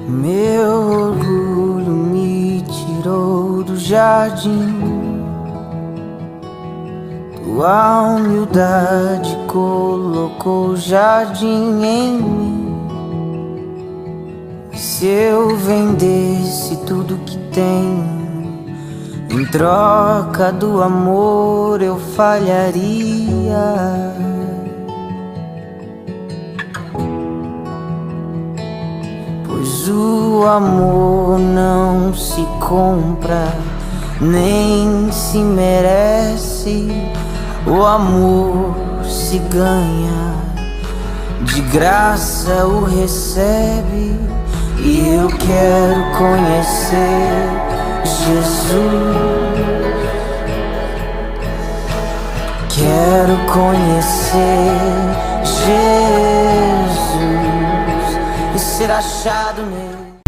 Meu orgulho me tirou do jardim, tua humildade colocou o jardim em mim. E se eu vendesse tudo que tenho em troca do amor, eu falharia. Pois o amor não se compra, nem se merece. O amor se ganha, de graça o recebe. E eu quero conhecer Jesus. Quero conhecer Jesus e ser achado nele.